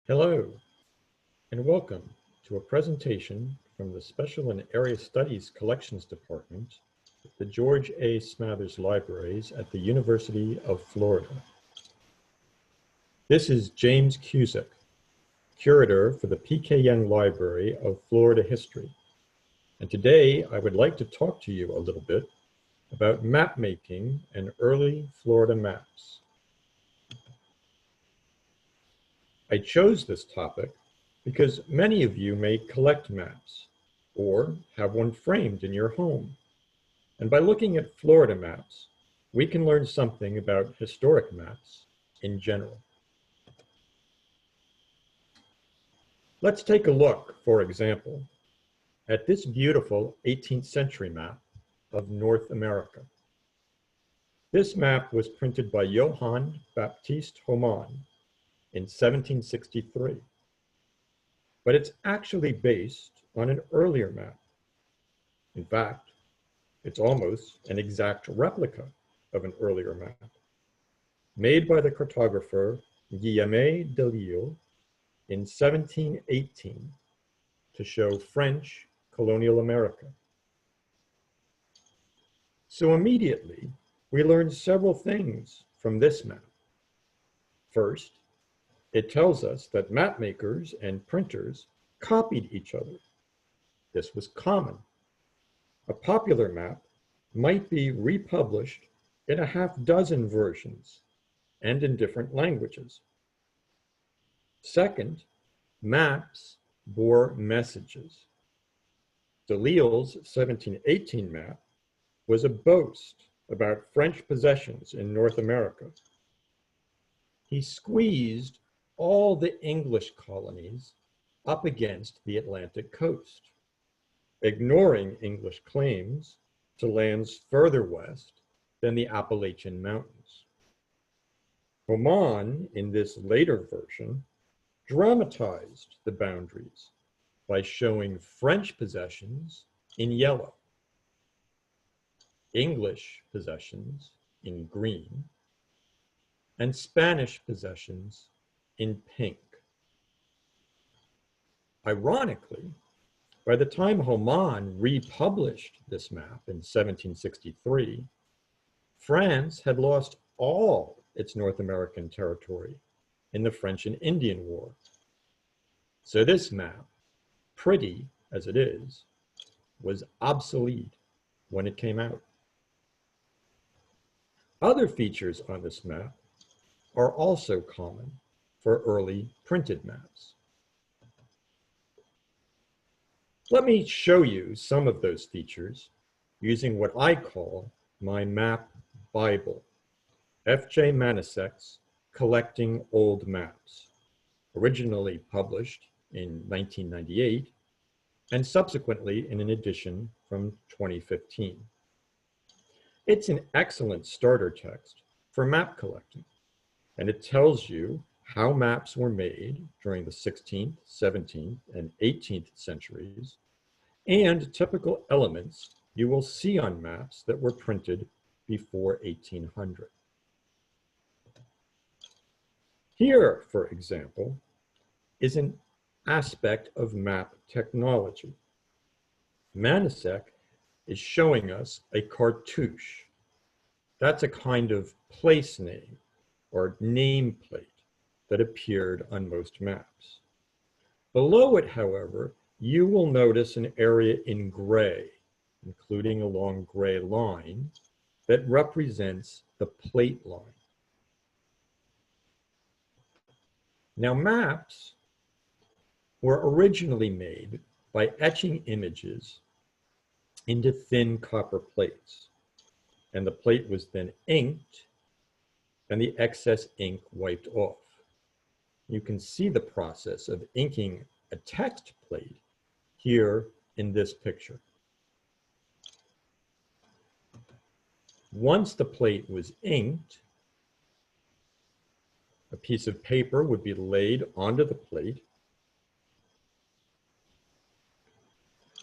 Hello, and welcome to a presentation from the Special and Area Studies Collections Department at the George A. Smathers Libraries at the University of Florida. This is James Cusick, curator for the P.K. Yonge Library of Florida History. And today I would like to talk to you a little bit about map making and early Florida maps. I chose this topic because many of you may collect maps or have one framed in your home. And by looking at Florida maps, we can learn something about historic maps in general. Let's take a look, for example, at this beautiful 18th century map of North America. This map was printed by Johann Baptist Holman in 1763, but it's actually based on an earlier map. In fact, it's almost an exact replica of an earlier map, made by the cartographer Guillaume de Lille in 1718 to show French colonial America. So immediately, we learned several things from this map. First, it tells us that map makers and printers copied each other. This was common. A popular map might be republished in a half-dozen versions and in different languages. Second, maps bore messages. De Lille's 1718 map was a boast about French possessions in North America. He squeezed all the English colonies up against the Atlantic coast, ignoring English claims to lands further west than the Appalachian Mountains. Holman, in this later version, dramatized the boundaries by showing French possessions in yellow, English possessions in green, and Spanish possessions in pink. Ironically, by the time Holman republished this map in 1763, France had lost all its North American territory in the French and Indian War. So this map, pretty as it is, was obsolete when it came out. Other features on this map are also common for early printed maps. Let me show you some of those features using what I call my map Bible, F.J. Manasek's Collecting Old Maps, originally published in 1998 and subsequently in an edition from 2015. It's an excellent starter text for map collecting, and it tells you how maps were made during the 16th, 17th, and 18th centuries, and typical elements you will see on maps that were printed before 1800. Here, for example, is an aspect of map technology. Manasek is showing us a cartouche. That's a kind of place name or nameplate that appeared on most maps. Below it, however, you will notice an area in gray, including a long gray line, that represents the plate line. Now, maps were originally made by etching images into thin copper plates, and the plate was then inked and the excess ink wiped off. You can see the process of inking a text plate here in this picture. Once the plate was inked, a piece of paper would be laid onto the plate,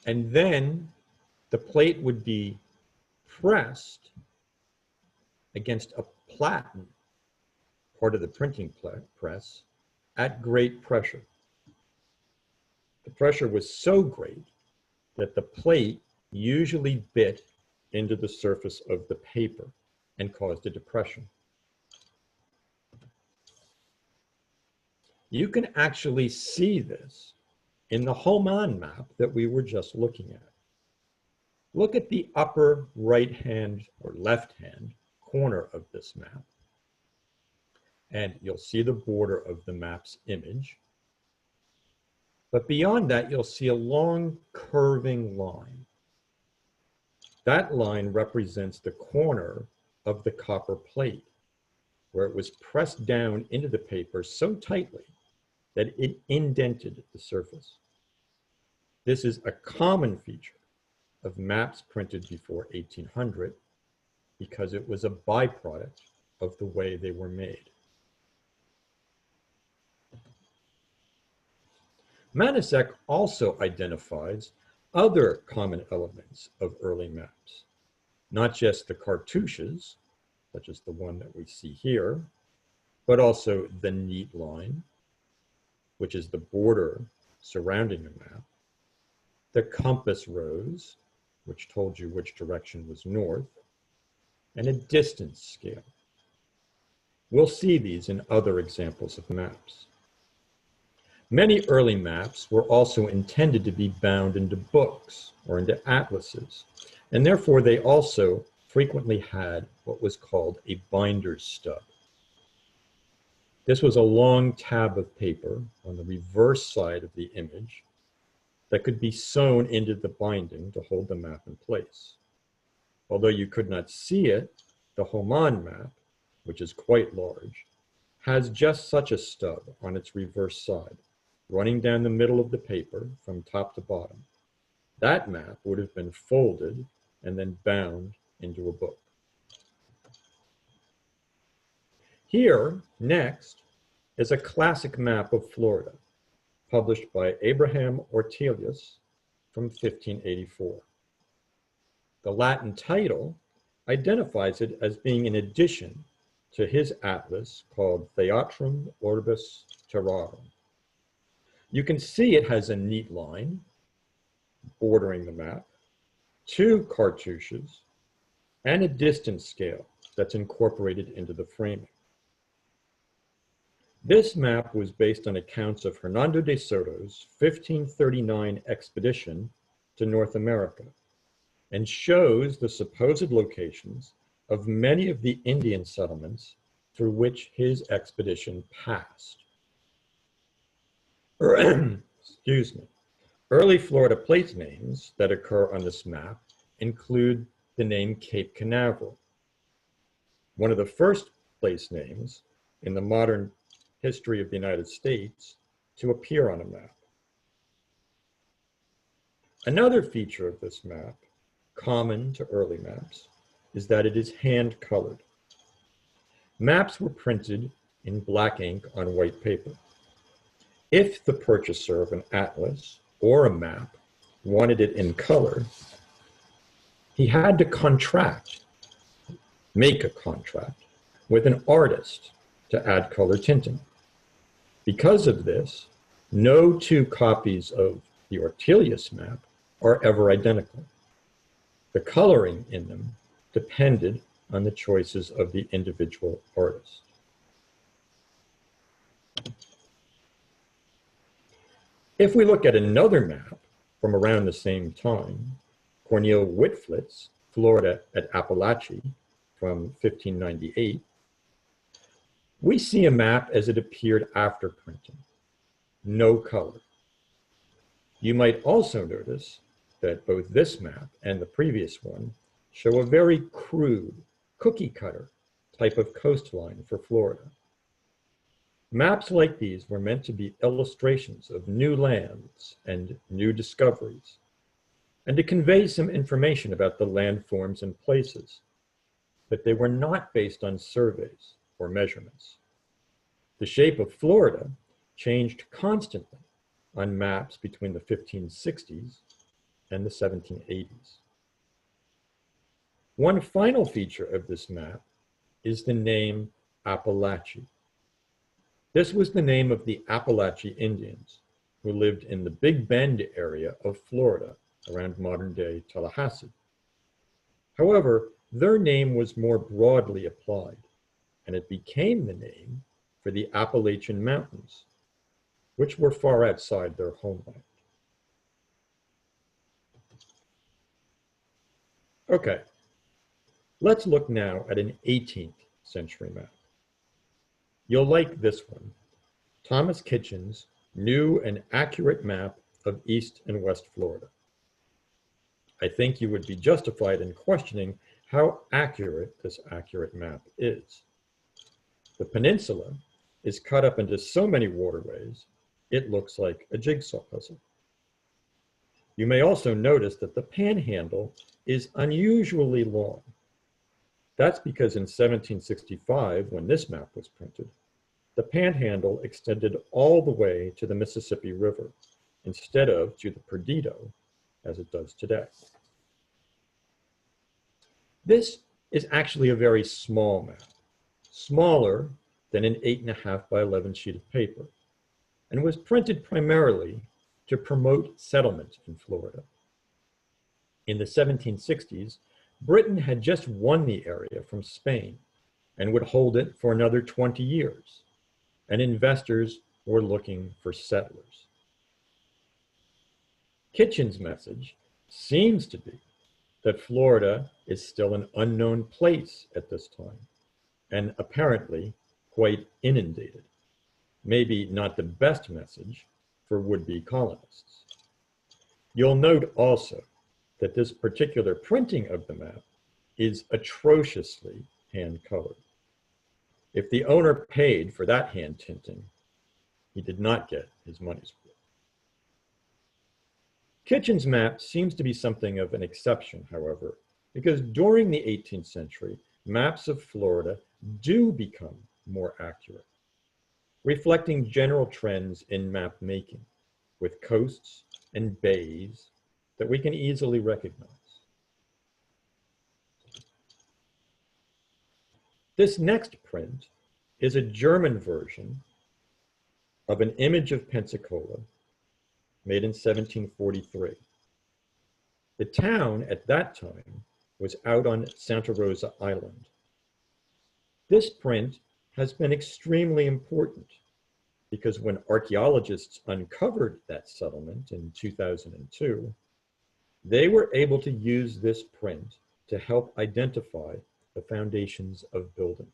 and then the plate would be pressed against a platen, part of the printing press, at great pressure. The pressure was so great that the plate usually bit into the surface of the paper and caused a depression. You can actually see this in the Holman map that we were just looking at. Look at the upper right-hand or left-hand corner of this map, and you'll see the border of the map's image. But beyond that, you'll see a long curving line. That line represents the corner of the copper plate, where it was pressed down into the paper so tightly that it indented the surface. This is a common feature of maps printed before 1800 because it was a byproduct of the way they were made. Manuscript also identifies other common elements of early maps, not just the cartouches, such as the one that we see here, but also the neat line, which is the border surrounding the map, the compass rose, which told you which direction was north, and a distance scale. We'll see these in other examples of maps. Many early maps were also intended to be bound into books or into atlases, and therefore they also frequently had what was called a binder's stub. This was a long tab of paper on the reverse side of the image that could be sewn into the binding to hold the map in place. Although you could not see it, the Holman map, which is quite large, has just such a stub on its reverse side, running down the middle of the paper from top to bottom. That map would have been folded and then bound into a book. Here, next, is a classic map of Florida, published by Abraham Ortelius from 1584. The Latin title identifies it as being an addition to his atlas called Theatrum Orbis Terrarum. You can see it has a neat line bordering the map, 2 cartouches, and a distance scale that's incorporated into the framing. This map was based on accounts of Hernando de Soto's 1539 expedition to North America and shows the supposed locations of many of the Indian settlements through which his expedition passed. Excuse me. Early Florida place names that occur on this map include the name Cape Canaveral, one of the first place names in the modern history of the United States to appear on a map. Another feature of this map, common to early maps, is that it is hand-colored. Maps were printed in black ink on white paper. If the purchaser of an atlas or a map wanted it in color, he had to make a contract with an artist to add color tinting. Because of this, no 2 copies of the Ortelius map are ever identical. The coloring in them depended on the choices of the individual artist. If we look at another map from around the same time, Cornel Whitflet's Florida at Apalachee from 1598, we see a map as it appeared after printing, no color. You might also notice that both this map and the previous one show a very crude, cookie cutter type of coastline for Florida. Maps like these were meant to be illustrations of new lands and new discoveries, and to convey some information about the landforms and places, but they were not based on surveys or measurements. The shape of Florida changed constantly on maps between the 1560s and the 1780s. One final feature of this map is the name Apalachee. This was the name of the Apalachee Indians who lived in the Big Bend area of Florida around modern-day Tallahassee. However, their name was more broadly applied, and it became the name for the Appalachian Mountains, which were far outside their homeland. Okay, let's look now at an 18th century map. You'll like this one, Thomas Kitchen's new and accurate map of East and West Florida. I think you would be justified in questioning how accurate this accurate map is. The peninsula is cut up into so many waterways, it looks like a jigsaw puzzle. You may also notice that the panhandle is unusually long. That's because in 1765, when this map was printed, the panhandle extended all the way to the Mississippi River instead of to the Perdido, as it does today. This is actually a very small map, smaller than an 8.5 by 11 sheet of paper, and was printed primarily to promote settlement in Florida. In the 1760s, Britain had just won the area from Spain and would hold it for another 20 years, and investors were looking for settlers. Kitchen's message seems to be that Florida is still an unknown place at this time, and apparently quite inundated. Maybe not the best message for would-be colonists. You'll note also that this particular printing of the map is atrociously hand-colored. If the owner paid for that hand tinting, he did not get his money's worth. Kitchen's map seems to be something of an exception, however, because during the 18th century, maps of Florida do become more accurate, reflecting general trends in map making, with coasts and bays that we can easily recognize. This next print is a German version of an image of Pensacola made in 1743. The town at that time was out on Santa Rosa Island. This print has been extremely important because when archaeologists uncovered that settlement in 2002, they were able to use this print to help identify the foundations of buildings.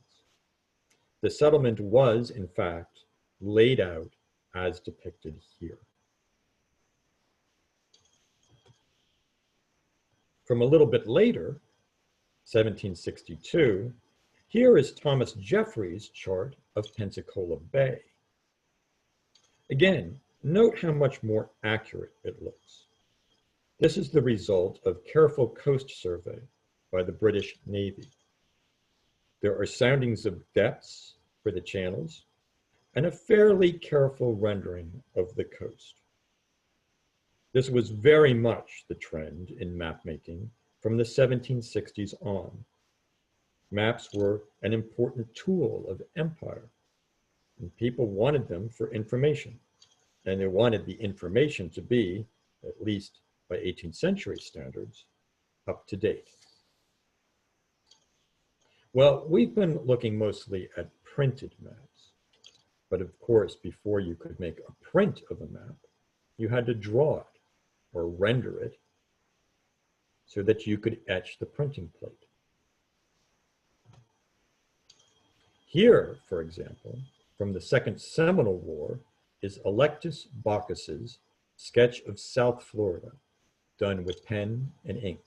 The settlement was, in fact, laid out as depicted here. From a little bit later, 1762, here is Thomas Jeffries' chart of Pensacola Bay. Again, note how much more accurate it looks. This is the result of careful coast survey by the British Navy. There are soundings of depths for the channels and a fairly careful rendering of the coast. This was very much the trend in map making from the 1760s on. Maps were an important tool of empire, and people wanted them for information, and they wanted the information to be, at least by 18th century standards, up to date. Well, we've been looking mostly at printed maps, but of course, before you could make a print of a map, you had to draw it or render it so that you could etch the printing plate. Here, for example, from the Second Seminole War, is Electus Bacchus's sketch of South Florida, done with pen and ink.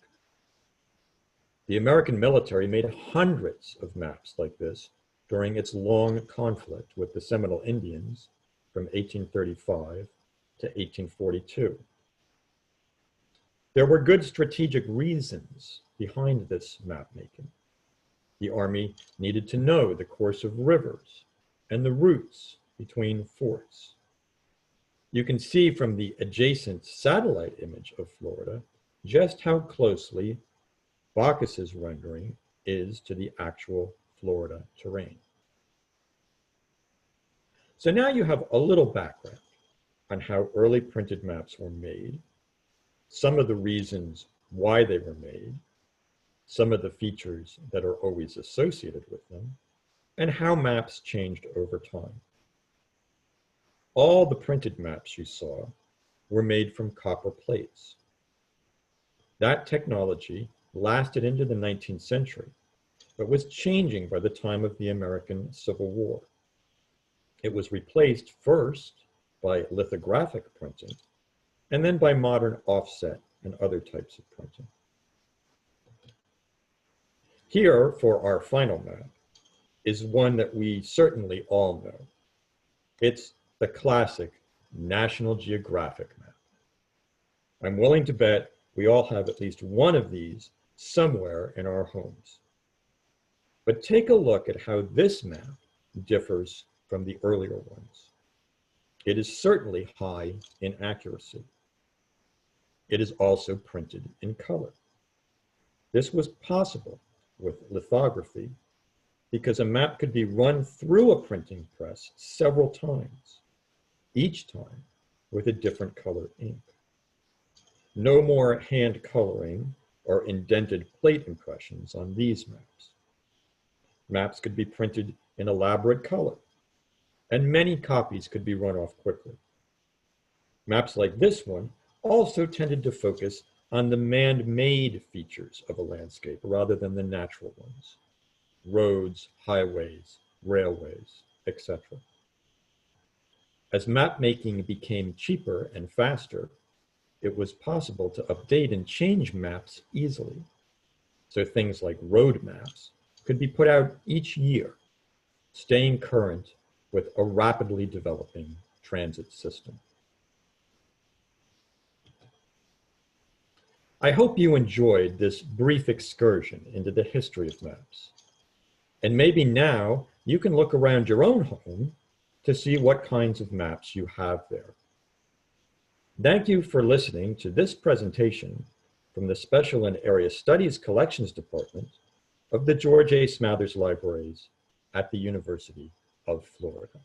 The American military made hundreds of maps like this during its long conflict with the Seminole Indians from 1835 to 1842. There were good strategic reasons behind this map making. The Army needed to know the course of rivers and the routes between forts. You can see from the adjacent satellite image of Florida just how closely Bacchus's rendering is to the actual Florida terrain. So now you have a little background on how early printed maps were made, some of the reasons why they were made, some of the features that are always associated with them, and how maps changed over time. All the printed maps you saw were made from copper plates. That technology lasted into the 19th century, but was changing by the time of the American Civil War. It was replaced first by lithographic printing, and then by modern offset and other types of printing. Here, for our final map, is one that we certainly all know. It's the classic National Geographic map. I'm willing to bet we all have at least one of these somewhere in our homes. But take a look at how this map differs from the earlier ones. It is certainly high in accuracy. It is also printed in color. This was possible with lithography because a map could be run through a printing press several times, each time with a different color ink. No more hand coloring or indented plate impressions on these maps. Maps could be printed in elaborate color, and many copies could be run off quickly. Maps like this one also tended to focus on the man-made features of a landscape rather than the natural ones: roads, highways, railways, etc. As map making became cheaper and faster, it was possible to update and change maps easily. So things like road maps could be put out each year, staying current with a rapidly developing transit system. I hope you enjoyed this brief excursion into the history of maps. And maybe now you can look around your own home to see what kinds of maps you have there. Thank you for listening to this presentation from the Special and Area Studies Collections Department of the George A. Smathers Libraries at the University of Florida.